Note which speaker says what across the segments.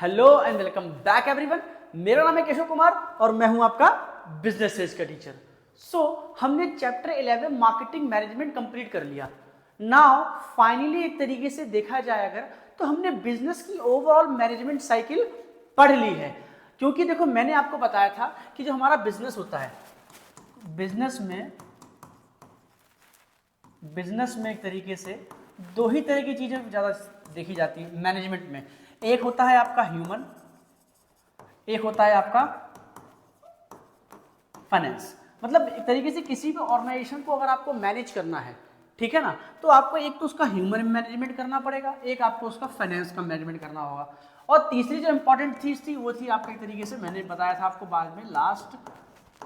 Speaker 1: Hello and welcome back everyone. मेरा नाम है केशव कुमार और मैं हूं आपका बिजनेस सेल्स का टीचर। हमने चैप्टर 11 मार्केटिंग मैनेजमेंट कंप्लीट कर लिया। नाउ फाइनली एक तरीके से देखा जाए अगर तो हमने बिजनेस की ओवरऑल मैनेजमेंट साइकिल पढ़ ली है। क्योंकि देखो मैंने आपको बताया था कि जो हमारा बिजनेस होता है, बिजनेस में एक तरीके से दो ही तरह की चीजें ज्यादा देखी जाती है मैनेजमेंट में। एक होता है आपका ह्यूमन, एक होता है आपका फाइनेंस। मतलब एक तरीके से किसी भी ऑर्गेनाइजेशन को अगर आपको मैनेज करना है, ठीक है ना, तो आपको एक तो उसका ह्यूमन मैनेजमेंट करना पड़ेगा, एक आपको उसका फाइनेंस का मैनेजमेंट करना होगा। और तीसरी जो इंपॉर्टेंट चीज थी वो थी आपका एक तरीके से मैंने बताया था आपको बाद में लास्ट,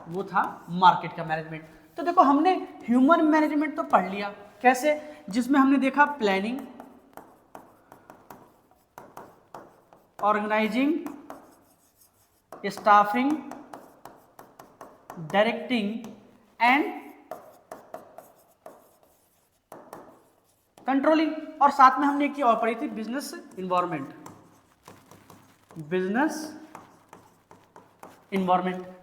Speaker 1: वो था मार्केट का मैनेजमेंट। तो देखो हमने ह्यूमन मैनेजमेंट तो पढ़ लिया, कैसे, जिसमें हमने देखा planning, organising, staffing, directing and controlling. और साथ में हमने एक चीज और पढ़ी थी, बिजनेस इन्वायरमेंट।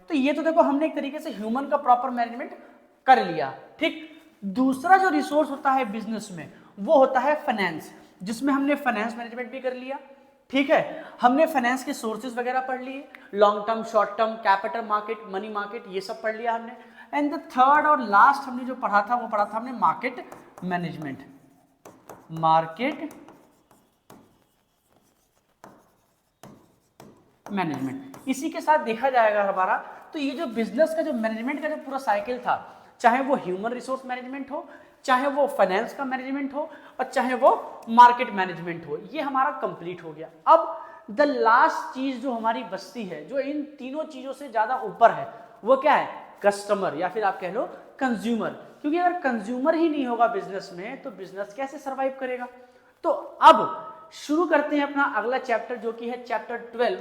Speaker 1: तो ये तो देखो हमने एक तरीके से ह्यूमन का प्रॉपर मैनेजमेंट कर लिया। ठीक, दूसरा जो रिसोर्स होता है बिजनेस में वो होता है फाइनेंस, जिसमें हमने फाइनेंस मैनेजमेंट भी कर लिया। ठीक है, हमने फाइनेंस के सोर्सेज वगैरह पढ़ लिए, long term, short term, capital market, money market, ये सब पढ़ लिया हमने। एंड द थर्ड और लास्ट हमने जो पढ़ा था वो पढ़ा था हमने मार्केट मैनेजमेंट। इसी के साथ देखा जाएगा हमारा, तो ये जो बिजनेस का जो मैनेजमेंट का जो पूरा साइकिल था, चाहे वो ह्यूमन रिसोर्स मैनेजमेंट हो, चाहे वो फाइनेंस का मैनेजमेंट हो, और चाहे वो मार्केट मैनेजमेंट हो, ये हमारा कंप्लीट हो गया। अब द लास्ट चीज जो हमारी बचती है, जो इन तीनों चीजों से ज्यादा ऊपर है, वो क्या है? कस्टमर, या फिर आप कह लो कंज्यूमर। क्योंकि अगर कंज्यूमर ही नहीं होगा बिजनेस में तो बिजनेस कैसे सरवाइव करेगा? तो अब शुरू करते हैं अपना अगला चैप्टर, जो कि है चैप्टर 12,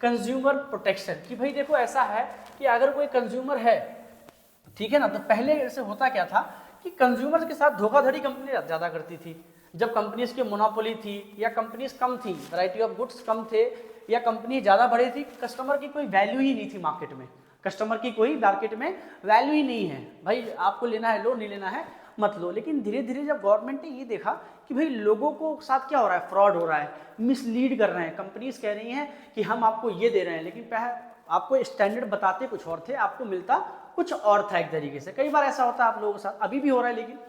Speaker 1: कंज्यूमर प्रोटेक्शन। कि भाई देखो ऐसा है कि अगर कोई कंज्यूमर है, ठीक है ना, तो पहले ऐसे होता क्या था कि कंज्यूमर के साथ धोखाधड़ी कंपनी ज्यादा करती थी। जब कंपनीज की मोनोपोली थी या कंपनीज कम थी, वैरायटी ऑफ गुड्स कम थे, या कंपनी ज्यादा बड़ी थी, कस्टमर की कोई वैल्यू ही नहीं थी मार्केट में। कस्टमर की कोई मार्केट में वैल्यू ही नहीं है, भाई आपको लेना है लो, नहीं लेना है मत लो। लेकिन धीरे धीरे जब गवर्नमेंट ने ये देखा कि भाई लोगों को साथ क्या हो रहा है, फ्रॉड हो रहा है, मिसलीड कर रहे हैं, कंपनीज कह रही हैं कि हम आपको ये दे रहे हैं, लेकिन आपको स्टैंडर्ड बताते कुछ और थे, आपको मिलता कुछ और था। एक तरीके से कई बार ऐसा होता है आप लोगों के साथ, अभी भी हो रहा है, लेकिन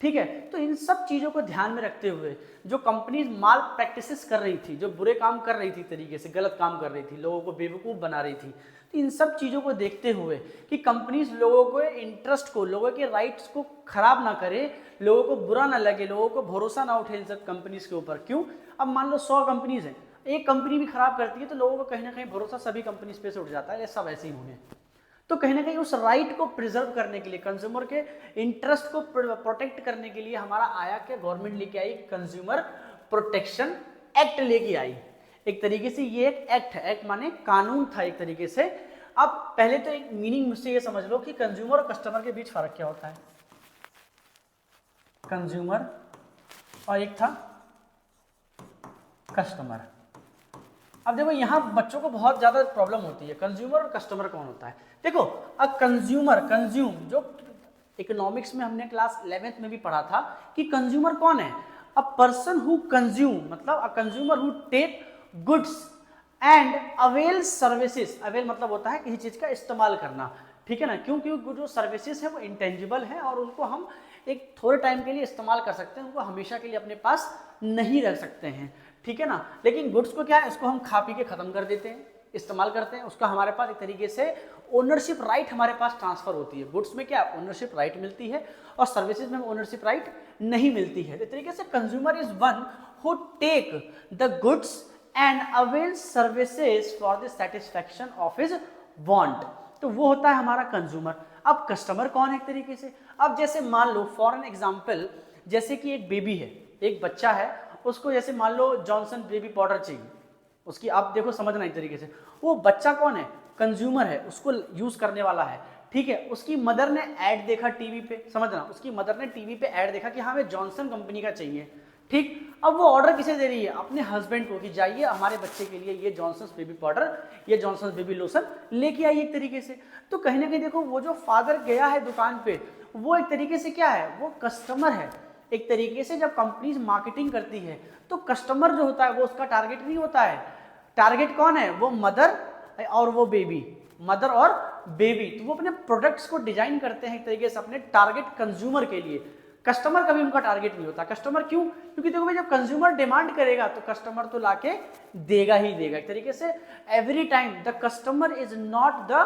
Speaker 1: ठीक है। तो इन सब चीजों को ध्यान में रखते हुए जो कंपनीज माल प्रैक्टिसेस कर रही थी, जो बुरे काम कर रही थी, तरीके से गलत काम कर रही थी, लोगों को बेवकूफ बना रही थी, तो इन सब चीजों को देखते हुए कि कंपनीज लोगों को इंटरेस्ट को, लोगों के राइट्स को खराब ना करे, लोगों को बुरा ना लगे, लोगों को भरोसा ना उठे इन सब कंपनीज के ऊपर। क्यों? अब मान लो 100 कंपनीज हैं, एक कंपनी भी खराब करती है तो लोगों को कहीं ना कहीं भरोसा सभी कंपनीज पे से उठ जाता है, ये सब ऐसे ही होंगे। तो कहीं ना कहीं उस राइट को प्रिजर्व करने के लिए, कंज्यूमर के इंटरेस्ट को प्रोटेक्ट करने के लिए हमारा आया क्या, गवर्नमेंट लेके आई कंज्यूमर प्रोटेक्शन एक्ट लेके आई। एक तरीके से ये एक एक्ट है, एक्ट माने कानून था एक तरीके से। अब पहले तो एक मीनिंग मुझसे ये समझ लो कि कंज्यूमर और कस्टमर के बीच फर्क क्या होता है। कंज्यूमर और एक था कस्टमर। अब देखो यहाँ बच्चों को बहुत ज्यादा प्रॉब्लम होती है, कंज्यूमर और कस्टमर कौन होता है। देखो अब कंज्यूमर, कंज्यूम, जो इकोनॉमिक्स में हमने क्लास 11th में भी पढ़ा था कि कंज्यूमर कौन है, अ पर्सन हु कंज्यूम, मतलब a consumer who take goods and avail services. Avail मतलब होता है किसी चीज का इस्तेमाल करना, ठीक है ना। क्योंकि जो सर्विसेज है वो इंटेंजिबल है और उनको हम एक थोड़े टाइम के लिए इस्तेमाल कर सकते हैं, उनको हमेशा के लिए अपने पास नहीं रख सकते हैं, ठीक है ना। लेकिन गुड्स को क्या है, उसको हम खा पी के खत्म कर देते हैं, इस्तेमाल करते हैं, उसका हमारे पास एक तरीके से ओनरशिप राइट हमारे पास ट्रांसफर होती है। गुड्स में क्या ओनरशिप राइट मिलती है और सर्विसेज में ओनरशिप राइट नहीं मिलती है। तो तरीके से consumer is one who take the goods and avail services for the satisfaction of his want. तो वो होता है हमारा कंज्यूमर। अब कस्टमर कौन है एक तरीके से, अब जैसे मान लो फॉर एन एग्जांपल, जैसे कि एक बेबी है, एक बच्चा है, उसको जैसे मान लो जॉनसन बेबी पाउडर चाहिए, उसकी आप देखो समझना एक तरीके से, वो बच्चा कौन है, कंज्यूमर है, उसको यूज करने वाला है, ठीक है। उसकी मदर ने ऐड देखा टीवी पे, समझना, उसकी मदर ने टीवी पे ऐड देखा कि हाँ हमें जॉनसन कंपनी का चाहिए, ठीक। अब वो ऑर्डर किसे दे रही है? अपने हस्बैंड को, कि जाइए हमारे बच्चे के लिए ये जॉनसन्स बेबी पाउडर, ये जॉनसन्स बेबी लोशन लेके आइए एक तरीके से। तो कहीं ना कहीं देखो वो जो फादर गया है दुकान पे, वो एक तरीके से क्या है, वो कस्टमर है। एक तरीके से जब कंपनीज मार्केटिंग करती है तो कस्टमर जो होता है वो उसका टारगेट नहीं होता है। टारगेट कौन है? वो मदर और वो बेबी, मदर और बेबी। तो वो अपने प्रोडक्ट्स को डिजाइन करते हैं एक तरीके से अपने टारगेट कंज्यूमर के लिए। कस्टमर कभी उनका टारगेट नहीं होता। कस्टमर क्यों? क्योंकि देखो भाई जब कंज्यूमर डिमांड करेगा तो कस्टमर तो लाके देगा ही देगा। एक तरीके से every time the customer is not the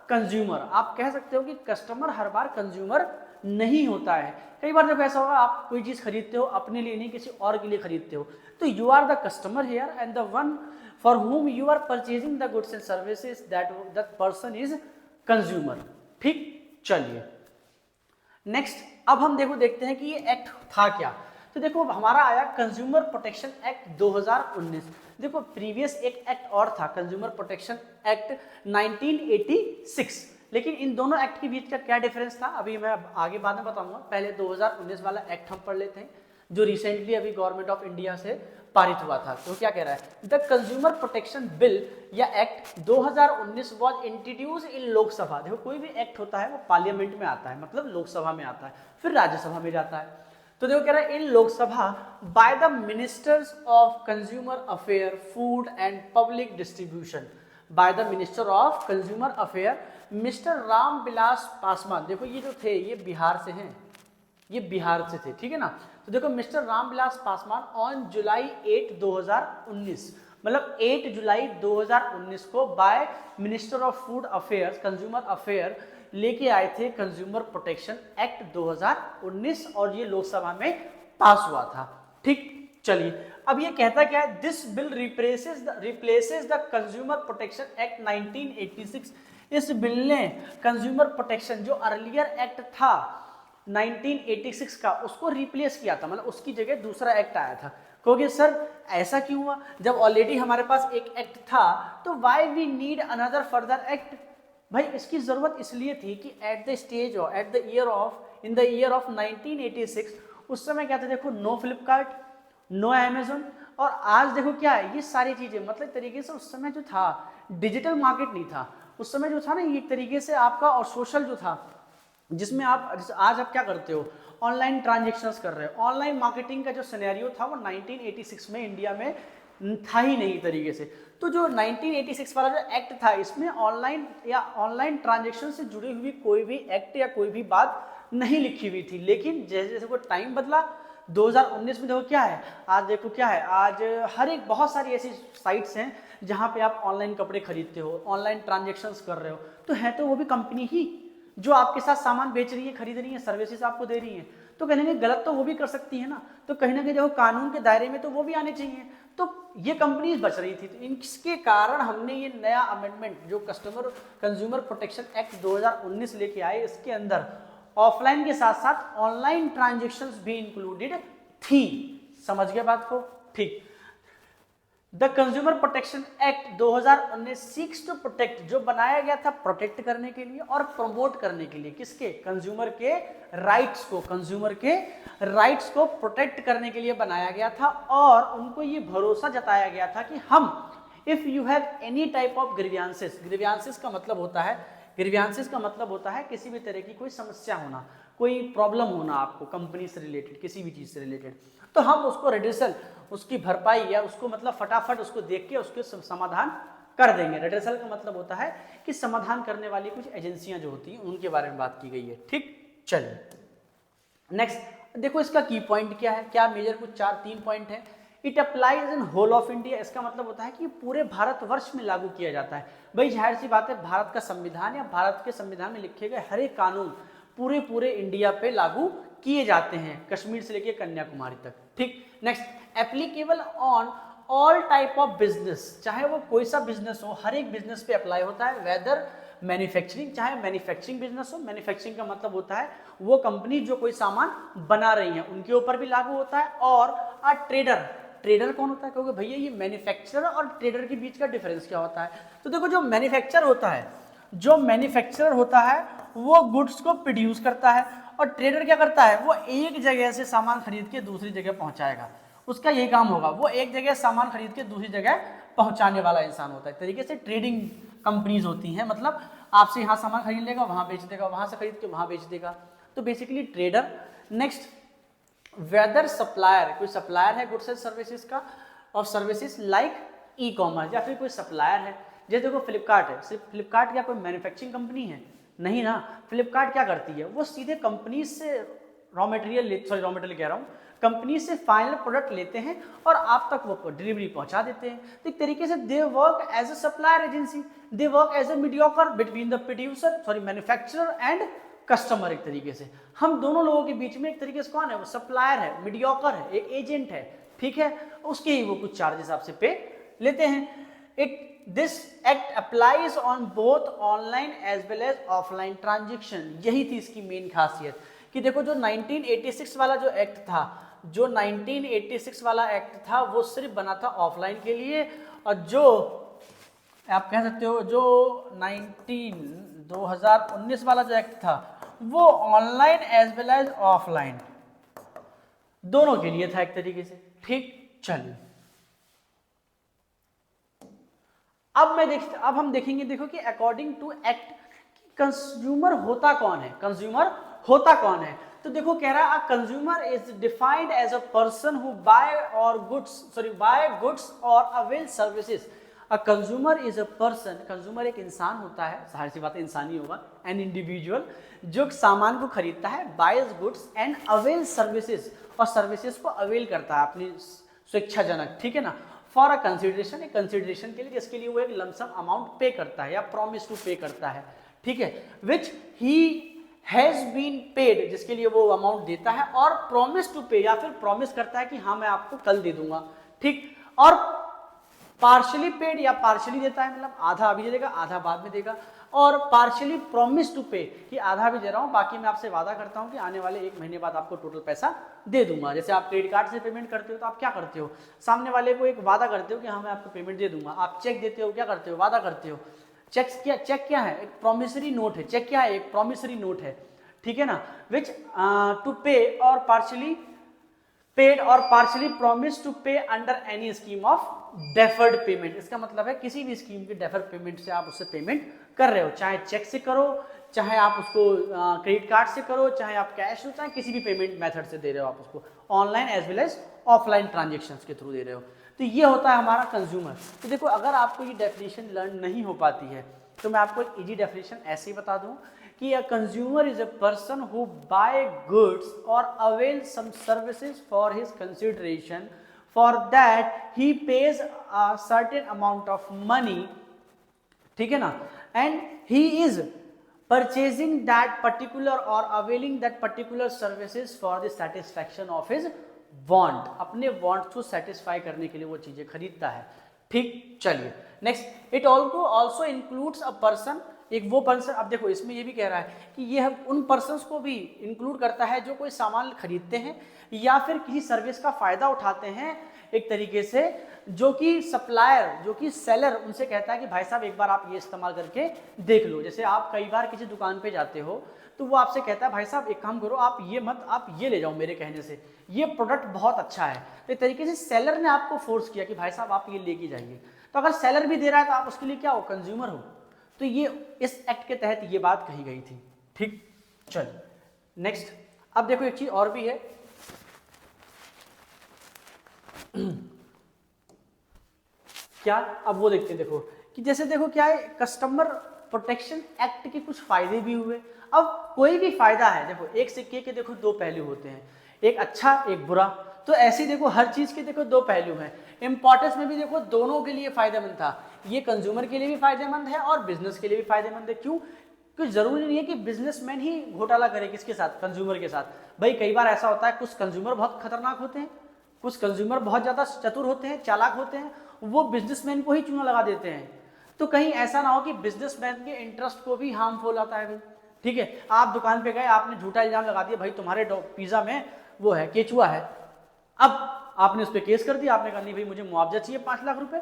Speaker 1: consumer. आप कह सकते हो कि कस्टमर हर बार कंज्यूमर नहीं होता है। कई बार जब ऐसा होगा आप कोई चीज खरीदते हो अपने लिए नहीं किसी और के लिए खरीदते हो, तो you are the customer here and the one for whom you are purchasing the goods and services that person is consumer। ठीक, चलिए नेक्स्ट अब हम देखते हैं कि ये एक्ट था क्या। तो देखो हमारा आया कंज्यूमर प्रोटेक्शन एक्ट 2019। देखो प्रीवियस एक एक्ट और था कंज्यूमर प्रोटेक्शन एक्ट 1986, लेकिन इन दोनों एक्ट के बीच का क्या डिफरेंस था अभी मैं आगे बाद में बताऊंगा। पहले 2019 वाला एक्ट हम पढ़ लेते हैं जो रिसेंटली अभी गवर्नमेंट ऑफ इंडिया से पारित हुआ था। तो क्या कह रहा है? द कंज्यूमर प्रोटेक्शन बिल या एक्ट 2019 वाज इंट्रोड्यूस इन लोकसभा। देखो कोई भी एक्ट होता है वो पार्लियामेंट में आता है, मतलब लोकसभा में आता है, फिर राज्यसभा में जाता है। तो देखो कह रहा है in Lok Sabha by the ministers of consumer affair food and public distribution, by the minister of consumer affair mister Ramvilas Paswan. देखो ये जो थे ये बिहार से हैं, ये बिहार से थे, ठीक है ना। तो देखो mister Ramvilas Paswan on July 8 2019, मतलब 8 जुलाई 2019 को by minister of food affairs consumer affair लेके आए थे कंज्यूमर प्रोटेक्शन एक्ट 2019 और ये लोकसभा में पास हुआ था। ठीक, चलिए अब ये कहता क्या है? This bill replaces the consumer protection act 1986। इस बिल ने कंज्यूमर प्रोटेक्शन जो अर्लियर एक्ट था 1986 का उसको रिप्लेस किया था, मतलब उसकी जगह दूसरा एक्ट आया था। कहोगे सर ऐसा क्यों हुआ जब ऑलरेडी हमारे पास एक एक्ट था, तो why we need another further act? भाई इसकी जरूरत इसलिए थी कि at the stage of at the year of in the year of 1986 उस समय क्या था? देखो नो फ्लिपकार्ट, नो अमेजोन, और आज देखो क्या है ये सारी चीजें, मतलब तरीके से उस समय जो था डिजिटल मार्केट नहीं था। उस समय जो था ना ये एक तरीके से आपका और सोशल जो था जिसमें आप आज आप क्या करते हो ऑनलाइन ट्रांजेक्शन्स कर रहे हो। ऑनलाइन मार्केटिंग का जो सिनेरियो था वो 1986 में इंडिया में था ही नहीं तरीके से। तो जो 1986 वाला जो एक्ट था इसमें ऑनलाइन या ऑनलाइन ट्रांजेक्शन से जुड़ी हुई कोई भी एक्ट या कोई भी बात नहीं लिखी हुई थी। लेकिन जैसे जैसे वो टाइम बदला 2019 में देखो क्या है, आज देखो क्या है, आज हर एक बहुत सारी ऐसी साइट्स हैं जहाँ पे आप ऑनलाइन कपड़े खरीदते हो, ऑनलाइन ट्रांजेक्शन्स कर रहे हो, तो है तो वो भी कंपनी ही जो आपके साथ सामान बेच रही है, खरीद रही है, सर्विसेज आपको दे रही है। तो कहीं ना कहीं गलत तो वो भी कर सकती है ना, तो कहीं ना कहीं देखो कानून के दायरे में तो वो भी आने चाहिए। तो ये कंपनीज बच रही थी, तो इसके कारण हमने ये नया अमेंडमेंट जो कंज्यूमर प्रोटेक्शन एक्ट 2019 लेके आए, इसके अंदर ऑफलाइन के साथ साथ ऑनलाइन ट्रांजेक्शन्स भी इंक्लूडेड थी। समझ गए बात को? ठीक। The consumer protection act 2019 seeks to protect, जो बनाया गया था प्रोटेक्ट करने के लिए और प्रमोट करने के लिए, किसके? कंज्यूमर के राइट्स को, कंज्यूमर के राइट्स को प्रोटेक्ट करने के लिए बनाया गया था। और उनको ये भरोसा जताया गया था कि हम if you have any type of grievances, grievances का मतलब होता है, ग्रीवियंसेस का मतलब होता है किसी भी तरह की कोई समस्या होना, कोई प्रॉब्लम होना आपको कंपनी से रिलेटेड, किसी भी चीज से रिलेटेड, तो हम उसको रेडिसल, उसकी भरपाई या उसको मतलब फटाफट उसको देख के उसके समाधान कर देंगे। रेडिसल का मतलब होता है कि समाधान करने वाली कुछ एजेंसियां जो होती हैं उनके बारे में बात की गई है। ठीक, चलिए नेक्स्ट देखो इसका की पॉइंट क्या है, क्या मेजर कुछ 3 पॉइंट है। It applies in whole of India, इसका मतलब होता है कि पूरे भारतवर्ष में लागू किया जाता है। भाई जाहिर सी बात है भारत का संविधान या भारत के संविधान में लिखे गए हर एक कानून पूरे इंडिया पे लागू किए जाते हैं, कश्मीर से लेकर कन्याकुमारी तक। ठीक, next applicable on all type of business, चाहे वो कोई सा बिजनेस हो, हर एक बिजनेस पे अप्लाई होता है। वेदर मैन्युफैक्चरिंग, चाहे मैन्युफैक्चरिंग बिजनेस हो, मैन्युफैक्चरिंग का मतलब होता है वो कंपनी जो कोई सामान बना रही है उनके ऊपर भी लागू होता है। और अ ट्रेडर, ट्रेडर कौन होता है? क्योंकि भैया ये मैन्युफैक्चरर और ट्रेडर के बीच का डिफरेंस क्या होता है? तो देखो जो मैन्युफैक्चर होता है, जो मैन्युफैक्चरर होता है वो गुड्स को प्रोड्यूस करता है, और ट्रेडर क्या करता है? वो एक जगह से सामान खरीद के दूसरी जगह पहुंचाएगा। उसका यही काम होगा, वो एक जगह सामान खरीद के दूसरी जगह पहुंचाने वाला इंसान होता है। एक तरीके से ट्रेडिंग कंपनीज होती हैं, मतलब आपसे यहाँ सामान खरीद लेगा, वहाँ बेच देगा, वहाँ से खरीद के वहाँ बेच देगा, तो basically trader. Next, whether supplier, कोई सप्लायर है गुड्स एंड सर्विसेज का और सर्विसेज लाइक ई कॉमर्स, या फिर कोई सप्लायर है, जैसे देखो फ्लिपकार्ट है, सिर्फ फ्लिपकार्ट क्या कोई मैन्युफैक्चरिंग कंपनी है? नहीं ना, फ्लिपकार्ट क्या करती है, वो सीधे कंपनी से रॉ मटेरियल कह रहा हूँ, कंपनी से फाइनल प्रोडक्ट लेते हैं और आप तक वो डिलीवरी पहुंचा देते हैं। तो एक तरीके से they work as a supplier agency, they work as a mediocre between the producer manufacturer and customer. एक तरीके से हम दोनों लोगों के बीच में एक तरीके से कौन है, वो सप्लायर है, मीडियोकर है, एक एजेंट है, ठीक है, उसके ही वो कुछ चार्जेस आपसे पे लेते हैं। This act applies on both online as well as offline transaction. यही थी इसकी मेन खासियत कि देखो जो 1986 वाला जो एक्ट था, जो 1986 वाला एक्ट था वो सिर्फ बना था ऑफलाइन के लिए, और जो आप कह सकते हो जो 2019 वाला जो एक्ट था वो online as well as offline दोनों के लिए था एक तरीके से, ठीक। चलिए अब हम देखेंगे, देखो कि अकॉर्डिंग टू एक्ट कंज्यूमर होता कौन है, कंज्यूमर होता कौन है। तो देखो कह रहा है consumer is defined as a person who buy goods और avail services. A consumer is a person, consumer एक इंसान होता है, जाहिर सी बात है इंसान ही होगा, एन इंडिविजुअल जो सामान को खरीदता है, boys goods and avail services, और सर्विसेज को अवेल करता है अपनी स्वेच्छाजनक, ठीक है ना, फॉर अ कंसिडरेशन, एक कंसिडरेशन के लिए जिसके लिए वो एक लमसम अमाउंट पे करता है या प्रॉमिस टू पे करता है, ठीक है, विच ही हैज बीन पेड, जिसके लिए वो अमाउंट देता है, और प्रॉमिस टू पे, या फिर प्रॉमिस करता है कि हाँ मैं आपको कल दे दूंगा, ठीक, और पार्शियली पेड या पार्शियली देता है, मतलब आधा अभी दे देगा आधा बाद में देगा, और पार्शियली प्रॉमिस टू पे कि आधा भी दे रहा हूँ, बाकी मैं आपसे वादा करता हूँ कि आने वाले 1 महीने बाद आपको टोटल पैसा दे दूंगा। जैसे आप क्रेडिट कार्ड से पेमेंट करते हो तो आप क्या करते हो, सामने वाले को एक वादा करते हो कि हाँ मैं आपको पेमेंट दे दूंगा। आप चेक देते हो, क्या करते हो, वादा करते हो। चेक क्या है, एक प्रोमिसरी नोट है, चेक क्या है, एक प्रोमिसरी नोट है, ठीक है ना, विच टू पे और पार्शियली पेड और पार्शियली प्रॉमिस टू पे under any scheme of deferred payment. इसका मतलब है किसी भी स्कीम के डेफर्ड पेमेंट से आप उससे पेमेंट कर रहे हो, चाहे चेक से करो, चाहे आप उसको क्रेडिट कार्ड से करो, चाहे आप कैश हो, चाहे किसी भी पेमेंट मेथड से दे रहे हो आप उसको, online as well as offline transactions के थ्रू दे रहे हो। तो ये होता है हमारा कंज्यूमर। तो देखो अगर आपको ये डेफिनेशन लर्न नहीं हो पाती है तो मैं आपको एक इजी डेफिनेशन ऐसे ही बता दूं कि a consumer is a person who buy goods और avail some services for his consideration, for that he pays a certain amount of money, ठीक है ना, and he is purchasing that particular or availing that particular services for the satisfaction of his want, अपने want को satisfy करने के लिए वो चीजें खरीदता है, ठीक। चलिए next, it also includes a person, एक वो पर्सन, अब देखो इसमें ये भी कह रहा है कि ये उन पर्सन्स को भी इंक्लूड करता है जो कोई सामान खरीदते हैं या फिर किसी सर्विस का फायदा उठाते हैं, एक तरीके से जो कि सप्लायर, जो कि सेलर उनसे कहता है कि भाई साहब एक बार आप ये इस्तेमाल करके देख लो। जैसे आप कई बार किसी दुकान पे जाते हो तो वो आपसे कहता है भाई साहब एक काम करो, आप ये मत, आप ये ले जाओ मेरे कहने से, ये प्रोडक्ट बहुत अच्छा है। तो एक तरीके से सेलर ने आपको फोर्स किया कि भाई साहब आप ये लेके जाइए। तो अगर सेलर भी दे रहा है तो आप उसके लिए क्या हो, कंज्यूमर हो। तो ये इस एक्ट के तहत ये बात कही गई थी, ठीक। चलिए नेक्स्ट, अब देखो एक चीज और भी है क्या, अब वो देखते हैं, देखो कि जैसे देखो क्या है, कस्टमर प्रोटेक्शन एक्ट के कुछ फायदे भी हुए। अब कोई भी फायदा है, देखो एक सिक्के के देखो दो पहलू होते हैं, एक अच्छा एक बुरा, तो ऐसे देखो हर चीज के देखो दो पहलू हैं। इंपॉर्टेंस में भी देखो दोनों के लिए फायदेमंद था, ये कंज्यूमर के लिए भी फायदेमंद है और बिजनेस के लिए भी फायदेमंद है। क्यों, क्योंकि जरूरी नहीं है कि बिजनेसमैन ही घोटाला करे किसके साथ, कंज्यूमर के साथ। भाई कई बार ऐसा होता है कुछ कंज्यूमर बहुत खतरनाक होते हैं, कुछ कंज्यूमर बहुत ज्यादा चतुर होते हैं, चालाक होते हैं, वो बिजनेसमैन को ही चूना लगा देते हैं। तो कहीं ऐसा ना हो कि बिजनेसमैन के इंटरेस्ट को भी हार्मफुल आता है भाई, ठीक है। आप दुकान पे गए, आपने झूठा इल्जाम लगा दिया भाई तुम्हारे पिज्जा में वो है, केचुआ है। अब आपने उस पर केस कर दिया, आपने कहा नहीं भाई मुझे मुआवजा चाहिए 5 लाख रुपए।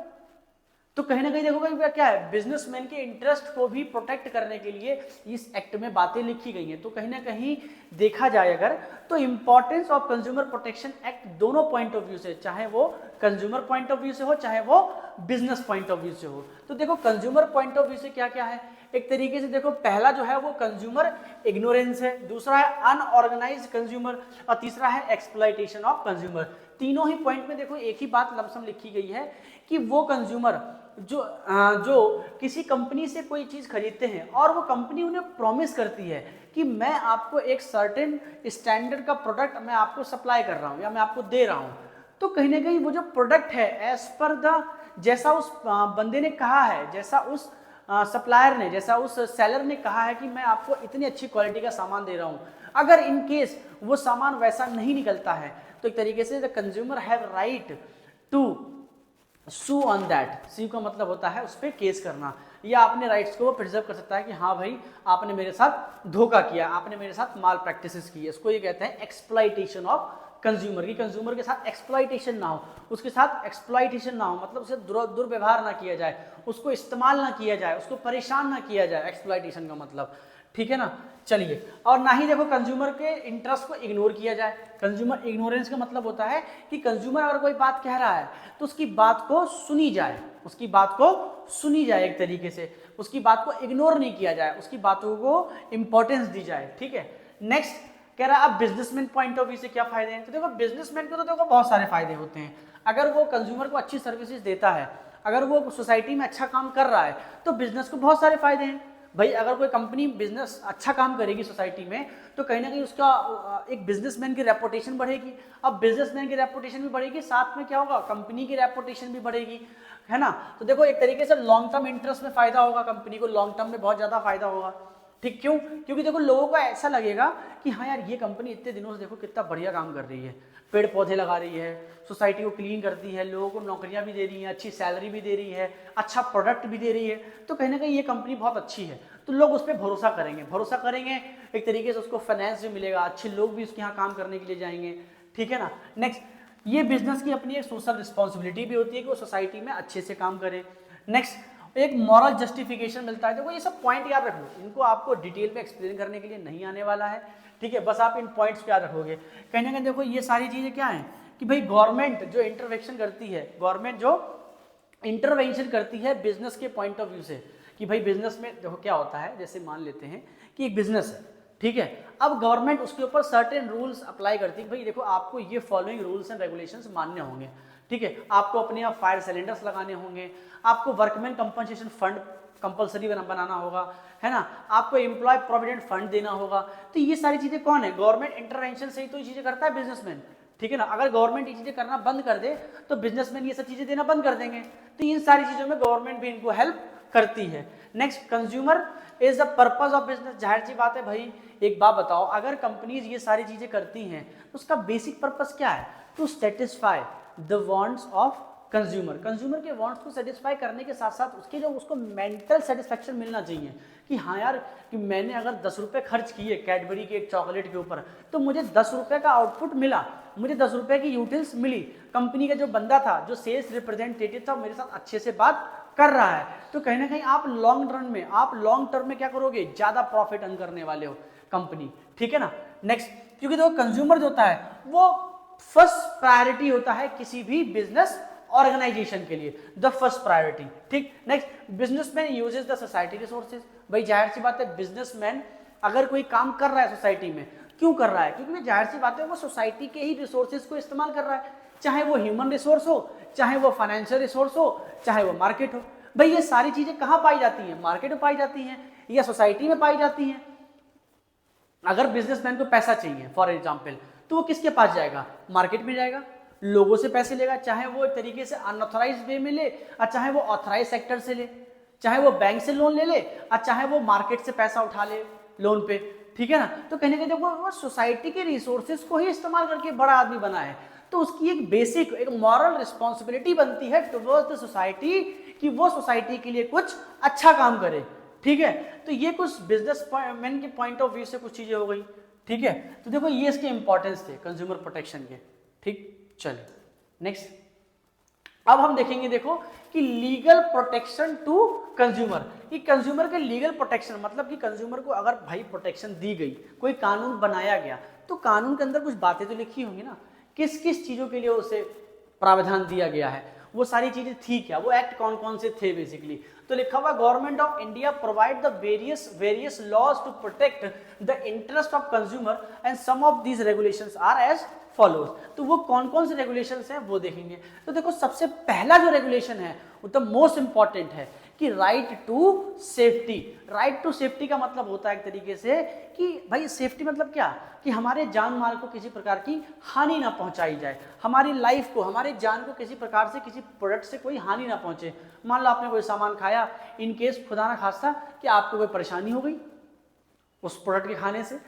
Speaker 1: तो कहीं ना कहीं देखोगे क्या है, बिजनेसमैन के इंटरेस्ट को भी प्रोटेक्ट करने के लिए इस एक्ट में बातें लिखी गई हैं। तो कहीं ना कहीं देखा जाए अगर, तो importance of consumer protection act दोनों पॉइंट ऑफ व्यू से, चाहे वो कंज्यूमर पॉइंट ऑफ व्यू से हो चाहे वो बिजनेस पॉइंट ऑफ व्यू से हो। तो देखो कंज्यूमर पॉइंट ऑफ व्यू से क्या क्या है, एक तरीके से देखो पहला जो है वो कंज्यूमर इग्नोरेंस है, दूसरा है अनऑर्गेनाइज्ड कंज्यूमर, और तीसरा है एक्सप्लॉइटेशन ऑफ कंज्यूमर। तीनों ही पॉइंट में देखो एक ही बात लमसम लिखी गई है कि वो कंज्यूमर जो किसी कंपनी से कोई चीज खरीदते हैं और वो कंपनी उन्हें प्रॉमिस करती है कि मैं आपको एक सर्टेन स्टैंडर्ड का प्रोडक्ट मैं आपको सप्लाई कर रहा हूँ या मैं आपको दे रहा हूँ, तो कहीं ना कहीं वो जो प्रोडक्ट है एज पर द जैसा उस बंदे ने कहा है, जैसा उस सप्लायर ने, जैसा उस सेलर ने कहा है कि मैं आपको इतनी अच्छी क्वालिटी का सामान दे रहा हूँ, अगर इन केस वो सामान वैसा नहीं निकलता है तो एक तरीके से the consumer have right to sue on that. Sue का मतलब होता है उस पर केस करना, या अपने राइट्स को वो प्रिजर्व कर सकता है कि हाँ भाई आपने मेरे साथ धोखा किया, आपने मेरे साथ माल प्रैक्टिसेस की है। इसको ये कहते हैं एक्सप्लॉइटेशन ऑफ कंज्यूमर, की कंज्यूमर के साथ एक्सप्लॉइटेशन ना हो, उसके साथ एक्सप्लॉइटेशन ना हो, मतलब उसे दुर्व्यवहार ना किया जाए, उसको इस्तेमाल ना किया जाए, उसको परेशान ना किया जाए, एक्सप्लॉइटेशन का मतलब, ठीक है ना। चलिए, और ना ही देखो कंज्यूमर के इंटरेस्ट को इग्नोर किया जाए। कंज्यूमर इग्नोरेंस का मतलब होता है कि कंज्यूमर अगर कोई बात कह रहा है तो उसकी बात को सुनी जाए, उसकी बात को सुनी जाए, एक तरीके से उसकी बात को इग्नोर नहीं किया जाए, उसकी बातों को इंपॉर्टेंस दी जाए, ठीक है। नेक्स्ट कह रहा है अब बिजनेसमैन पॉइंट ऑफ व्यू से क्या फायदे हैं, तो देखो बिजनेसमैन को तो देखो बहुत सारे फायदे होते हैं। अगर वो कंज्यूमर को अच्छी सर्विसेज देता है, अगर वो सोसाइटी में अच्छा काम कर रहा है तो बिजनेस को बहुत सारे फायदे हैं। भाई अगर कोई कंपनी बिजनेस अच्छा काम करेगी सोसाइटी में तो कहीं ना कहीं उसका एक बिजनेसमैन की रेपुटेशन बढ़ेगी। अब बिजनेसमैन की रेपुटेशन भी बढ़ेगी, साथ में क्या होगा, कंपनी की रेपुटेशन भी बढ़ेगी, है ना। तो देखो एक तरीके से लॉन्ग टर्म इंटरेस्ट में फायदा होगा, कंपनी को लॉन्ग टर्म में बहुत ज्यादा फायदा होगा, ठीक। क्यों? क्योंकि देखो लोगों को ऐसा लगेगा कि हाँ यार ये कंपनी इतने दिनों से देखो कितना बढ़िया काम कर रही है, पेड़ पौधे लगा रही है, सोसाइटी को क्लीन करती है, लोगों को नौकरियां भी दे रही है, अच्छी सैलरी भी दे रही है, अच्छा प्रोडक्ट भी दे रही है, तो कहीं ना कहीं ये कंपनी बहुत अच्छी है, तो लोग उस पर भरोसा करेंगे, एक तरीके से उसको फाइनेंस भी मिलेगा, अच्छे लोग भी उसके यहाँ काम करने के लिए जाएंगे, ठीक है ना। नेक्स्ट, ये बिजनेस की अपनी एक सोशल रिस्पॉन्सिबिलिटी भी होती है कि वो सोसाइटी में अच्छे से काम करे। नेक्स्ट, एक मॉरल जस्टिफिकेशन मिलता है। देखो ये सब पॉइंट याद रखो, इनको आपको डिटेल में एक्सप्लेन करने के लिए नहीं आने वाला है, ठीक है, बस आप इन पॉइंट्स को याद रखोगे। कहीं ना कहीं देखो ये सारी चीजें क्या है कि भाई गवर्नमेंट जो इंटरवेंशन करती है, गवर्नमेंट जो इंटरवेंशन करती है बिजनेस के पॉइंट ऑफ व्यू से, कि भाई बिजनेस में देखो क्या होता है, जैसे मान लेते हैं कि एक बिजनेस है, ठीक है, अब गवर्नमेंट उसके ऊपर सर्टेन रूल्स अप्लाई करती है, भाई देखो आपको ये फॉलोइंग रूल्स एंड रेगुलेशंस मानने होंगे, ठीक है, आपको अपने यहाँ फायर सिलेंडर्स लगाने होंगे, आपको वर्कमैन कंपनसेशन फंड कंपलसरी बनाना होगा, है ना, आपको एम्प्लॉय प्रोविडेंट फंड देना होगा। तो ये सारी चीजें कौन है, गवर्नमेंट इंटरवेंशन से ही तो ये चीजें करता है बिजनेसमैन, ठीक है ना। अगर गवर्नमेंट ये चीजें करना बंद कर दे तो बिजनेसमैन ये सब चीजें देना बंद कर देंगे, तो इन सारी चीजों में गवर्नमेंट भी इनको हेल्प करती है। Next, consumer is the purpose of business. जाहिर सी बात है भाई, एक बात बताओ, अगर कंपनीज ये सारी चीजें करती हैं तो उसका बेसिक पर्पस क्या है, to satisfy the wants of consumer. Consumer के वांट्स को सेटिस्फाई करने के साथ साथ उसके जो उसको मेंटल सेटिस्फेक्शन मिलना चाहिए कि हाँ यार, कि मैंने अगर 10 रुपये खर्च किए कैडबरी के एक चॉकलेट के ऊपर तो मुझे 10 रुपये का आउटपुट मिला, मुझे 10 रुपये की यूटिल्स मिली, कंपनी का जो बंदा था, जो सेल्स रिप्रेजेंटेटिव था, मेरे साथ अच्छे से बात कर रहा है, तो कहीं ना कहीं आप लॉन्ग टर्म में क्या करोगे, ज्यादा प्रॉफिट अर्न करने वाले हो कंपनी, ठीक है ना। नेक्स्ट, क्योंकि देखो कंज्यूमर जो होता है वो फर्स्ट प्रायोरिटी होता है किसी भी बिजनेस ऑर्गेनाइजेशन के लिए, द फर्स्ट प्रायोरिटी, ठीक। Next, businessman uses the society resources. भाई जाहिर सी बात है, बिजनेसमैन अगर कोई काम कर रहा है सोसाइटी में, क्यों कर रहा है, क्योंकि जाहिर सी बात है वो सोसाइटी के ही रिसोर्सेज को इस्तेमाल कर रहा है, चाहे वो ह्यूमन रिसोर्स हो, चाहे वो फाइनेंशियल रिसोर्स हो, चाहे वो मार्केट हो। भाई ये सारी चीजें कहाँ पाई जाती हैं, मार्केट में पाई जाती हैं या सोसाइटी में पाई जाती हैं। अगर बिजनेसमैन को पैसा चाहिए फॉर एग्जाम्पल, तो वो किसके पास जाएगा, मार्केट में जाएगा, लोगों से पैसे लेगा, चाहे वो एक तरीके से अनऑथराइज वे में ले और चाहे वो ऑथराइज सेक्टर से ले, चाहे वो बैंक से लोन ले ले और चाहे वो मार्केट से पैसा उठा ले लोन पे, ठीक है ना। तो कहीं ना कहीं देखो वो सोसाइटी के रिसोर्सेज को ही इस्तेमाल करके बड़ा आदमी बना है, तो उसकी एक बेसिक एक मॉरल रिस्पॉन्सिबिलिटी बनती है टुवर्ड्स द सोसाइटी कि वो सोसाइटी के लिए कुछ अच्छा काम करे, ठीक है। तो ये कुछ बिजनेसमैन के पॉइंट ऑफ व्यू से कुछ चीजें हो गई, ठीक है। तो देखो ये इसके इंपॉर्टेंस थे कंज्यूमर प्रोटेक्शन के, ठीक। चलिए नेक्स्ट, अब हम देखेंगे देखो कि लीगल प्रोटेक्शन टू कंज्यूमर, कि कंज्यूमर के लीगल प्रोटेक्शन मतलब कि कंज्यूमर को अगर भाई प्रोटेक्शन दी गई, कोई कानून बनाया गया, तो कानून के अंदर कुछ बातें तो लिखी होंगी ना, किस किस चीजों के लिए उसे प्रावधान दिया गया है, वो सारी चीजें थी क्या, वो एक्ट कौन कौन से थे बेसिकली। तो लिखा हुआ government of India provide the various laws to protect the interest of consumer and some of these regulations are as follows. तो वो कौन कौन से रेगुलेशंस हैं वो देखेंगे। तो देखो सबसे पहला जो रेगुलेशन है वो तो मोस्ट इंपॉर्टेंट है कि right to safety. Right to safety का मतलब होता है एक तरीके से कि भाई सेफ्टी मतलब क्या, कि हमारे जान माल को किसी प्रकार की हानि ना पहुंचाई जाए, हमारी लाइफ को, हमारे जान को किसी प्रकार से, किसी प्रोडक्ट से कोई हानि ना पहुंचे। मान लो आपने कोई सामान खाया, इन केस खुदा ना खास्ता कि आपको कोई परेशानी हो गई उस प्रोडक्ट के खाने से,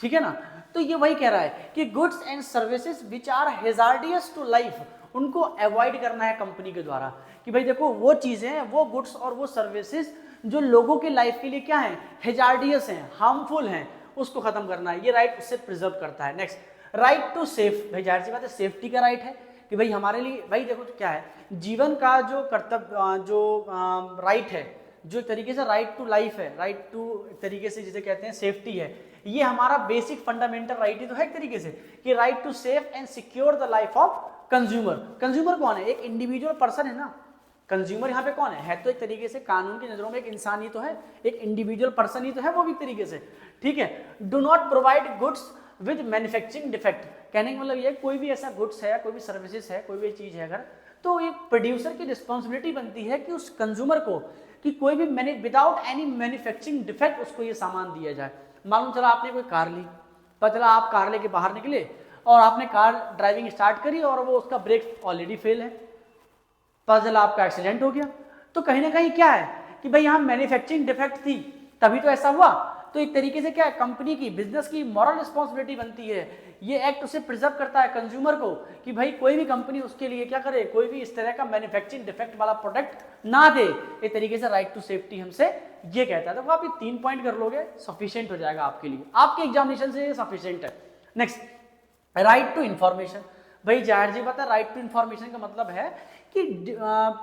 Speaker 1: ठीक है ना। तो ये वही कह रहा है कि goods and services which are hazardous to life, उनको अवॉइड करना है कंपनी के द्वारा, कि भाई देखो वो चीजें हैं, वो गुड्स और वो सर्विसेज जो लोगों के लाइफ के लिए क्या है, हेजार्डियस हैं, हार्मफुल हैं, उसको खत्म करना है। ये राइट उससे प्रिजर्व करता है। नेक्स्ट, राइट टू सेफ, भाई जाहिर सी बात है सेफ्टी का राइट है कि भाई हमारे लिए, भाई देखो क्या है, जीवन का जो कर्तव्य, जो राइट है, जो एक तरीके से राइट टू लाइफ है, राइट टू एक तरीके से जिसे कहते हैं सेफ्टी है, ये हमारा बेसिक फंडामेंटल राइट ही तो है एक तरीके से, कि right to safe and secure the life of consumer. Consumer कौन है, एक इंडिविजुअल पर्सन है ना, कंज्यूमर यहाँ पे कौन है तो एक तरीके से कानून की नजरों में एक इंसान ही तो है, एक इंडिविजुअल पर्सन ही तो है वो भी एक तरीके से, ठीक है। Do not provide goods with manufacturing defect, कहने का मतलब ये कोई भी ऐसा गुड्स है, कोई भी सर्विसेज है, कोई भी चीज है अगर, तो एक प्रोड्यूसर की रिस्पॉन्सिबिलिटी बनती है कि उस कंज्यूमर को कि कोई भी विदाउट एनी मैन्युफैक्चरिंग डिफेक्ट उसको ये सामान दिया जाए। मालूम चला आपने कोई कार ली, पता चला आप कार लेके बाहर निकले और आपने कार ड्राइविंग स्टार्ट करी और वो उसका ब्रेक ऑलरेडी फेल है, पता चला आपका एक्सीडेंट हो गया, तो कहीं ना कहीं क्या है कि भाई यहाँ मैन्युफैक्चरिंग डिफेक्ट थी तभी तो ऐसा हुआ। तो एक तरीके से क्या है, कंपनी की, बिजनेस की मॉरल रिस्पॉन्सिबिलिटी बनती है, ये एक्ट उसे प्रिजर्व करता है कंज्यूमर को कि भाई कोई भी कंपनी उसके लिए क्या करे, कोई भी इस तरह का मैन्युफैक्चरिंग डिफेक्ट वाला प्रोडक्ट ना दे। एक तरीके से राइट टू सेफ्टी हमसे ये कहता है। तो आप ये 3 पॉइंट कर लोगे सफिशिएंट हो जाएगा आपके लिए, आपके एग्जामिनेशन से ये सफिशिएंट है। नेक्स्ट, राइट टू इंफॉर्मेशन, भाई जाहिर जी बात है राइट टू इंफॉर्मेशन का मतलब है कि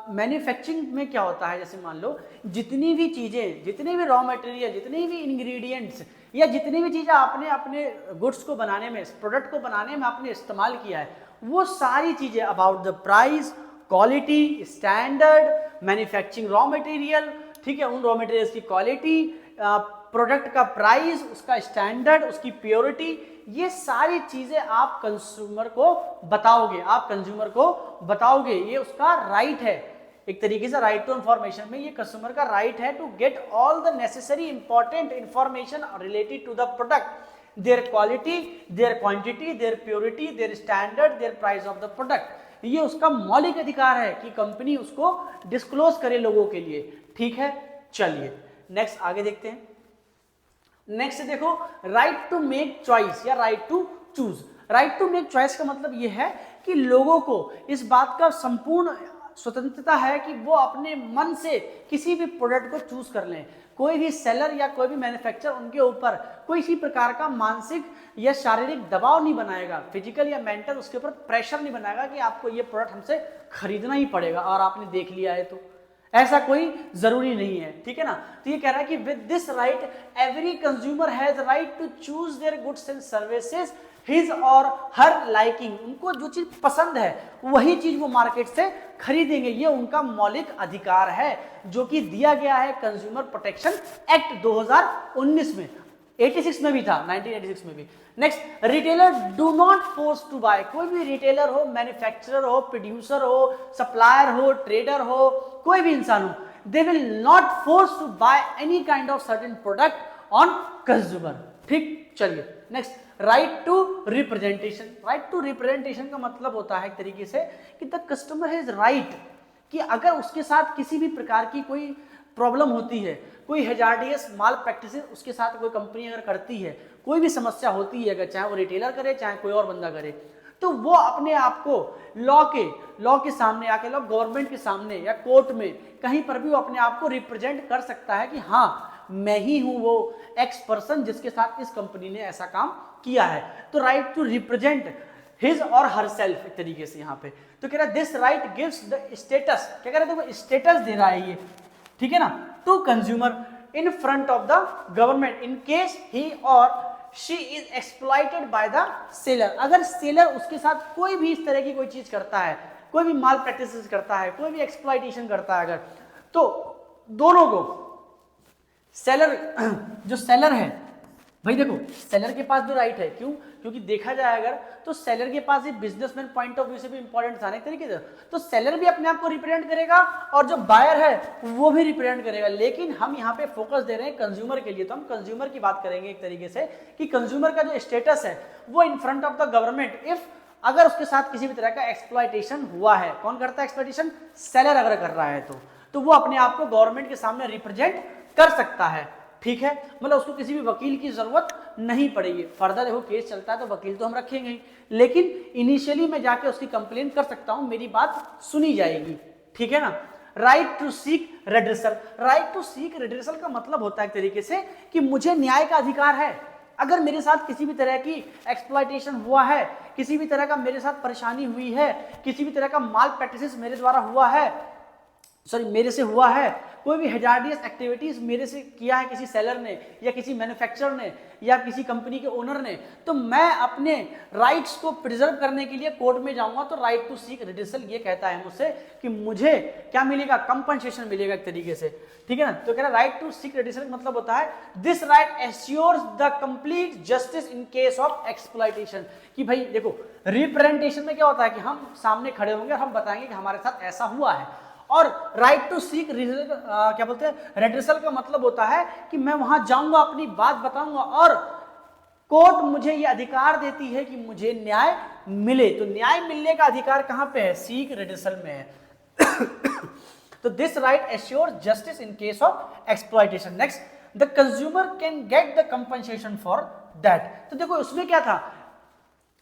Speaker 1: मैन्युफैक्चरिंग में क्या होता है, जैसे मान लो जितनी भी चीजें, जितने भी रॉ मटेरियल, जितने भी इंग्रेडिएंट्स या जितनी भी चीजें आपने अपने गुड्स को बनाने में, प्रोडक्ट को बनाने में आपने इस्तेमाल किया है, वो सारी चीजें about the price, quality, standard, manufacturing raw material, ठीक है, उन रॉ मटेरियल्स की क्वालिटी, प्रोडक्ट का प्राइस, उसका स्टैंडर्ड, उसकी प्योरिटी, ये सारी चीजें आप कंज्यूमर को बताओगे, आप कंज्यूमर को बताओगे, ये उसका राइट है। एक तरीके से राइट टू इंफॉर्मेशन में ये कस्टमर का राइट है to get all the necessary important information related to the product, their quality, their quantity, their purity, their standard, their price of the product. ये उसका मौलिक अधिकार है कि कंपनी उसको डिस्क्लोज करे लोगों के लिए, ठीक है। चलिए नेक्स्ट आगे देखते हैं। नेक्स्ट देखो, राइट टू मेक चॉइस या right to choose. Right to make choice का मतलब यह है कि लोगों को इस बात का संपूर्ण स्वतंत्रता है कि वो अपने मन से किसी भी प्रोडक्ट को चूज कर लें। कोई भी सेलर या कोई भी मैन्युफैक्चरर उनके ऊपर कोई इसी प्रकार का मानसिक या शारीरिक दबाव नहीं बनाएगा, फिजिकल या मेंटल उसके ऊपर प्रेशर नहीं बनाएगा कि आपको ये प्रोडक्ट हमसे खरीदना ही पड़ेगा और आपने देख लिया है तो, ऐसा कोई जरूरी नहीं है, ठीक है ना। तो ये कह रहा है कि with this right every consumer has right to choose their goods and services his और हर लाइकिंग। उनको जो चीज पसंद है वही चीज वो मार्केट से खरीदेंगे, ये उनका मौलिक अधिकार है जो कि दिया गया है कंज्यूमर प्रोटेक्शन एक्ट 2019 में, 86 में भी था, 1986 में भी। Next, retailer do not force to buy. कोई भी रिटेलर हो, मैन्युफैक्चरर हो, प्रोड्यूसर हो, सप्लायर हो, ट्रेडर हो, कोई भी इंसान हो, they will not force to buy any kind of certain product on consumer, ठीक। चलिए next, right to representation. Right to representation का मतलब होता है एक तरीके से कि द कस्टमर हैज राइट कि अगर उसके साथ किसी भी प्रकार की कोई प्रॉब्लम होती है, कोई हेजार्डियस माल प्रैक्टिसेस उसके साथ कोई कंपनी अगर करती है, कोई भी समस्या होती है, अगर चाहे वो रिटेलर करे चाहे कोई और बंदा करे, तो वो अपने आप को लॉ के सामने आके, लॉ गवर्नमेंट के सामने या कोर्ट में कहीं पर भी वो अपने आप को रिप्रेजेंट कर सकता है कि हाँ मैं ही हूं वो एक्स पर्सन जिसके साथ इस कंपनी ने ऐसा काम किया है। तो राइट टू रिप्रेजेंट हिज और हर सेल्फ एक तरीके से यहाँ पे। तो कह रहा है this right gives the status, क्या कह रहा है, देखो स्टेटस दे रहा है ये, ठीक है ना, to consumer in front of the government in case he और she is exploited by the seller. अगर सेलर उसके साथ कोई भी इस तरह की कोई चीज करता है, कोई भी माल प्रैक्टिसेस करता है, कोई भी एक्सप्लॉइटेशन करता है अगर, तो दोनों को सेलर, जो सेलर है भाई देखो सेलर के पास भी राइट है, क्यों, क्योंकि देखा जाए अगर तो सेलर के पास एक बिजनेसमैन पॉइंट ऑफ व्यू से भी इंपॉर्टेंट था ना एक तरीके से, तो सेलर भी अपने आप को रिप्रेजेंट करेगा और जो बायर है वो भी रिप्रेजेंट करेगा। लेकिन हम यहाँ पे फोकस दे रहे हैं कंज्यूमर के लिए, तो हम कंज्यूमर की बात करेंगे एक तरीके से कि कंज्यूमर का जो स्टेटस है वो इन front of the government, if अगर उसके साथ किसी भी तरह का एक्सप्लॉइटेशन हुआ है, कौन करता है एक्सप्लॉइटेशन, सेलर अगर कर रहा है तो वो अपने आप को गवर्नमेंट के सामने रिप्रेजेंट कर सकता है, ठीक है, मतलब उसको किसी भी वकील की जरूरत नहीं पड़ेगी। फर्दर देखो केस चलता है तो वकील तो हम रखेंगे ही, लेकिन इनिशियली मैं जाके उसकी कंप्लेन कर सकता हूं, मेरी बात सुनी जाएगी, ठीक है ना। Right to seek redressal, right to seek redressal का मतलब होता है एक तरीके से कि मुझे न्याय का अधिकार है। अगर मेरे साथ किसी भी तरह की एक्सप्लॉइटेशन हुआ है, किसी भी तरह का मेरे साथ परेशानी हुई है, किसी भी तरह का माल प्रैक्टिसेस मेरे द्वारा हुआ है, सॉरी मेरे से हुआ है, कोई भी हैजार्डियस एक्टिविटीज मेरे से किया है किसी सेलर ने या किसी मैन्युफैक्चरर ने या किसी कंपनी के ओनर ने, तो मैं अपने राइट्स को प्रिजर्व करने के लिए कोर्ट में जाऊंगा। तो राइट टू सीक रेड्रेसल ये कहता है मुझसे कि मुझे क्या मिलेगा, कंपनसेशन मिलेगा एक तरीके से, ठीक है ना। तो कह रहा है राइट टू सीक रेड्रेसल का मतलब होता है this right assures the complete justice in case of exploitation. कि भाई देखो रिप्रेजेंटेशन में क्या होता है कि हम सामने खड़े होंगे और हम बताएंगे कि हमारे साथ ऐसा हुआ है, और राइट टू सीक क्या बोलते हैं रेड्रेसल का मतलब होता है कि मैं वहां जाऊंगा, अपनी बात बताऊंगा और कोर्ट मुझे ये अधिकार देती है कि मुझे न्याय मिले। तो न्याय मिलने का अधिकार कहां पे है, सीक रेड्रेसल में है। तो this right assure justice in case of exploitation. Next, the consumer can get the compensation for that. तो देखो उसमें क्या था,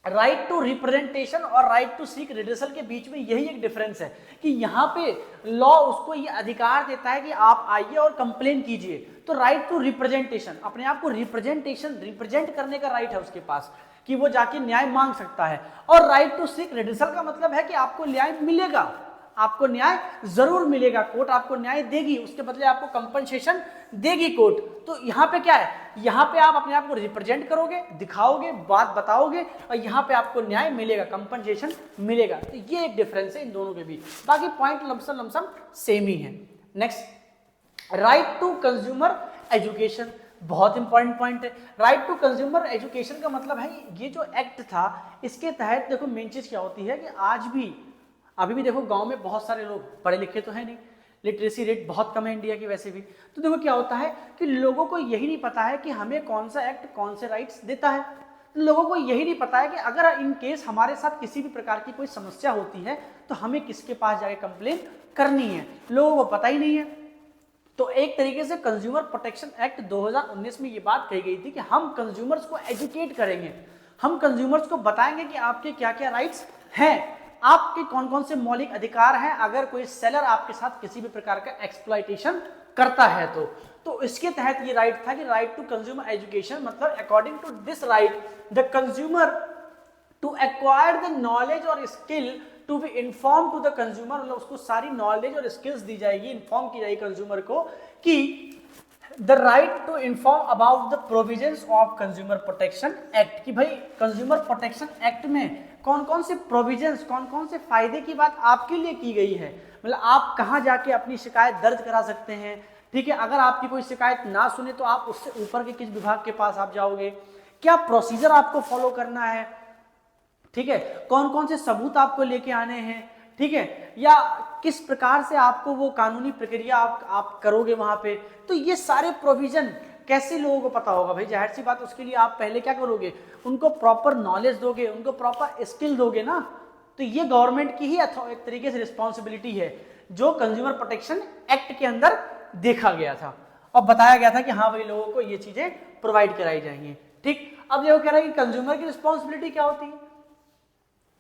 Speaker 1: राइट टू रिप्रेजेंटेशन और राइट टू सीक रेड्रेसल के बीच में यही एक डिफरेंस है कि यहाँ पे लॉ उसको ये अधिकार देता है कि आप आइए और कंप्लेन कीजिए। तो राइट टू रिप्रेजेंटेशन, अपने आप को रिप्रेजेंट करने का राइट है उसके पास कि वो जाके न्याय मांग सकता है, और राइट टू सीक रेड्रेसल का मतलब है कि आपको न्याय मिलेगा, आपको न्याय जरूर मिलेगा, कोर्ट आपको न्याय देगी, उसके बदले आपको कंपनसेशन देगी कोर्ट। तो यहाँ पे क्या है, यहाँ पे आप अपने आप को रिप्रेजेंट करोगे, दिखाओगे, बात बताओगे और यहाँ पे आपको न्याय मिलेगा, कंपनसेशन मिलेगा। तो ये एक डिफरेंस है इन दोनों के बीच, बाकी पॉइंट लमसम सेम ही है। Next, right to consumer education, बहुत इंपॉर्टेंट पॉइंट है। राइट टू कंज्यूमर एजुकेशन का मतलब है ये जो एक्ट था इसके तहत देखो मेन चीज क्या होती है कि आज भी अभी भी देखो गांव में बहुत सारे लोग पढ़े लिखे तो है नहीं, लिटरेसी रेट बहुत कम है इंडिया की वैसे भी। तो देखो क्या होता है कि लोगों को यही नहीं पता है कि हमें कौन सा एक्ट कौन से राइट्स देता है। लोगों को यही नहीं पता है कि अगर इन केस हमारे साथ किसी भी प्रकार की कोई समस्या होती है तो हमें किसके पास जाके कंप्लेन करनी है, लोगों को पता ही नहीं है। तो एक तरीके से कंज्यूमर प्रोटेक्शन एक्ट 2019 में ये बात कही गई थी कि हम कंज्यूमर्स को एजुकेट करेंगे, हम कंज्यूमर्स को बताएंगे कि आपके क्या क्या राइट्स हैं, आपके कौन कौन से मौलिक अधिकार हैं अगर कोई सेलर आपके साथ किसी भी प्रकार का एक्सप्लॉइटेशन करता है। तो इसके तहत ये राइट था कि राइट टू कंज्यूमर एजुकेशन, मतलब according to this right the consumer to acquire the knowledge और skill to be inform to the consumer, मतलब उसको सारी नॉलेज और स्किल्स दी जाएगी, इन्फॉर्म की जाएगी कंज्यूमर को कि the right to inform about the provisions of consumer protection act, कि भाई कंज्यूमर प्रोटेक्शन एक्ट में कौन कौन से प्रोविजंस, कौन कौन से फायदे की बात आपके लिए की गई है, मतलब आप कहां जाके अपनी शिकायत दर्ज करा सकते हैं, ठीक है। अगर आपकी कोई शिकायत ना सुने तो आप उससे ऊपर के किस विभाग के पास आप जाओगे, क्या प्रोसीजर आपको फॉलो करना है, ठीक है, कौन कौन से सबूत आपको लेके आने हैं, ठीक है, या किस प्रकार से आपको वो कानूनी प्रक्रिया आप करोगे वहां पे। तो ये सारे प्रोविजन कैसे लोगों को पता होगा भाई, जाहिर सी बात उसके लिए आप पहले क्या करोगे, उनको प्रॉपर नॉलेज दोगे, उनको प्रॉपर स्किल दोगे ना। तो ये गवर्नमेंट की ही एक तरीके से रिस्पॉन्सिबिलिटी है जो कंज्यूमर प्रोटेक्शन एक्ट के अंदर देखा गया था और बताया गया था कि हाँ भाई लोगों को ये चीजें प्रोवाइड कराई जाएंगी, ठीक। अब देखो कह रहा है कि कंज्यूमर की रिस्पॉन्सिबिलिटी क्या होती है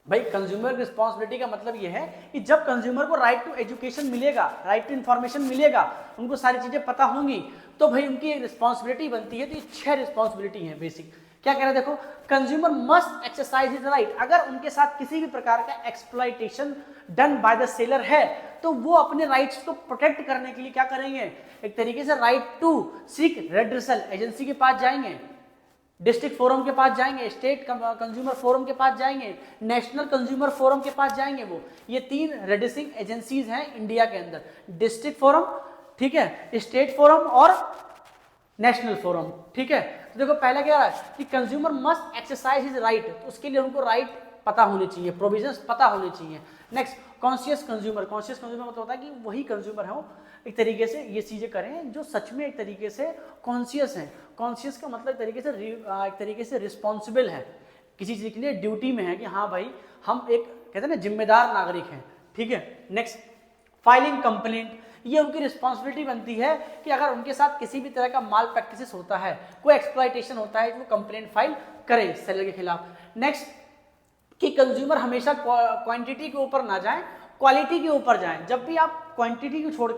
Speaker 1: भाई, कंज्यूमर रिस्पॉन्सिबिलिटी का मतलब यह है कि जब कंज्यूमर को राइट टू एजुकेशन मिलेगा, राइट टू इंफॉर्मेशन मिलेगा, उनको सारी चीजें पता होंगी, तो भाई उनकी एक रिस्पॉन्सिबिलिटी बनती है। तो ये 6 रिस्पॉन्सिबिलिटी है बेसिक क्या कह रहे हैं देखो, consumer must exercise his right, अगर उनके साथ किसी भी प्रकार का exploitation done by the seller है तो वो अपने राइट्स को प्रोटेक्ट करने के लिए क्या करेंगे, एक तरीके से right to seek redressal, agency के पास जाएंगे, डिस्ट्रिक्ट फोरम के पास जाएंगे, स्टेट कंज्यूमर फोरम के पास जाएंगे, नेशनल कंज्यूमर फोरम के पास जाएंगे। वो ये 3 रेड्रेसिंग एजेंसीज हैं इंडिया के अंदर, डिस्ट्रिक्ट फोरम, ठीक है, स्टेट फोरम और नेशनल फोरम, ठीक है। तो देखो पहला क्या है कि consumer must exercise his right, तो उसके लिए उनको राइट पता होने चाहिए, प्रोविजंस पता होने चाहिए। Next conscious consumer, conscious consumer मतलब होता है कि वही कंज्यूमर है वो एक तरीके से ये चीजें करें जो सच में एक तरीके से कॉन्शियस हैं। कॉन्शियस का मतलब एक तरीके से रिस्पॉन्सिबल है, किसी चीज के लिए ड्यूटी में है कि हाँ भाई हम एक कहते हैं ना जिम्मेदार नागरिक हैं, ठीक है। नेक्स्ट फाइलिंग कंप्लेंट, ये उनकी रिस्पॉन्सिबिलिटी बनती है कि अगर उनके साथ किसी भी तरह का माल प्रैक्टिस होता है, कोई एक्सप्लॉइटेशन होता है, वो कंप्लेंट फाइल करें सेलर के खिलाफ। नेक्स्ट कि कंज्यूमर हमेशा क्वांटिटी के ऊपर ना जाएं, क्वालिटी के ऊपर जाएं। जब भी आप क्वांटिटी को छोड़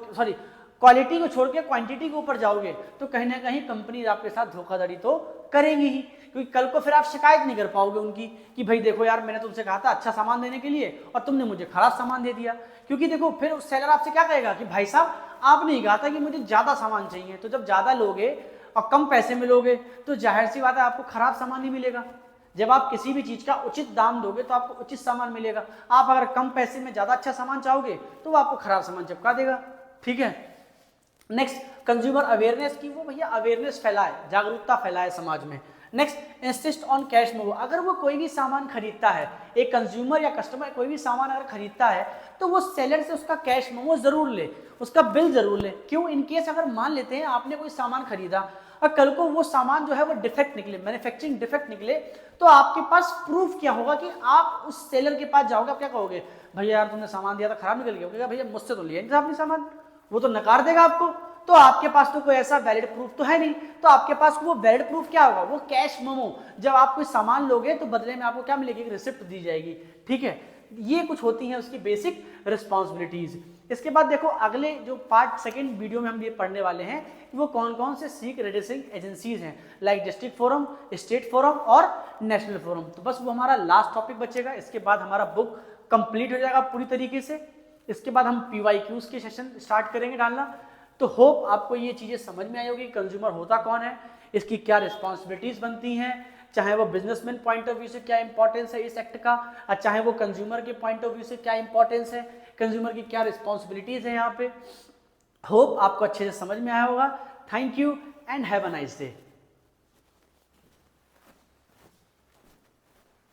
Speaker 1: क्वालिटी को छोड़ के क्वांटिटी के ऊपर जाओगे तो कहीं ना कहीं कंपनी आपके साथ धोखाधड़ी तो करेंगी ही, क्योंकि कल को फिर आप शिकायत नहीं कर पाओगे उनकी कि भाई देखो यार मैंने तुमसे कहा था अच्छा सामान देने के लिए और तुमने मुझे खराब सामान दे दिया। क्योंकि देखो फिर सेलर आपसे क्या कहेगा कि भाई साहब आपने कहा था कि मुझे ज्यादा सामान चाहिए, तो जब ज्यादा लोगे और कम पैसे में लोगे तो जाहिर सी बात है आपको खराब सामान ही मिलेगा। जब आप किसी भी चीज का उचित दाम दोगे तो आपको उचित सामान मिलेगा। आप अगर कम पैसे में ज्यादा अच्छा सामान चाहोगे तो वो आपको खराब सामान चिपका देगा, ठीक है। नेक्स्ट कंज्यूमर अवेयरनेस की, वो भैया अवेयरनेस फैलाए, जागरूकता फैलाए समाज में। Next insist on cash memo, अगर वो कोई भी सामान खरीदता है, एक कंज्यूमर या कस्टमर कोई भी सामान अगर खरीदता है तो वो सेलर से उसका कैश मेमो जरूर ले, उसका बिल जरूर ले। क्यों, इनकेस अगर मान लेते हैं आपने कोई सामान खरीदा और कल को वो सामान जो है वो डिफेक्ट निकले, मैन्युफैक्चरिंग डिफेक्ट निकले, तो आपके पास प्रूफ क्या होगा कि आप उस सेलर के पास जाओगे, आप क्या कहोगे, भैया यार तुमने सामान दिया था खराब निकल गया, भैया मुझसे तो लिया नहीं था आपने सामान, वो तो नकार देगा आपको। तो आपके पास तो कोई ऐसा वैलिड प्रूफ तो है नहीं, तो आपके पास वो वैलिड प्रूफ क्या होगा, वो कैश मेमो। जब आप कोई सामान लोगे तो बदले में आपको क्या मिलेगी, एक रिसिप्ट दी जाएगी, ठीक है। ये कुछ होती हैं उसकी बेसिक रिस्पॉन्सिबिलिटीज। इसके बाद देखो अगले जो पार्ट सेकंड वीडियो में हम ये पढ़ने वाले हैं कि वो कौन कौन से सीक रेड्रेसिंग एजेंसीज हैं, like district forum, state forum और नेशनल फोरम। तो बस वो हमारा लास्ट टॉपिक बचेगा, इसके बाद हमारा बुक कंप्लीट हो जाएगा पूरी तरीके से। इसके बाद हम PYQs के सेशन स्टार्ट करेंगे डालना। तो होप आपको ये चीजें समझ में आई होगी, कंज्यूमर होता कौन है, इसकी क्या रिस्पॉन्सिबिलिटीज बनती हैं, चाहे वो बिजनेसमैन पॉइंट ऑफ व्यू से क्या इंपॉर्टेंस है इस एक्ट का, और चाहे वो कंज्यूमर के पॉइंट ऑफ व्यू से क्या इंपॉर्टेंस है, कंज्यूमर की क्या रिस्पॉन्सिबिलिटीज है यहाँ पे। होप आपको अच्छे से समझ में आया होगा। Thank you and have a nice day.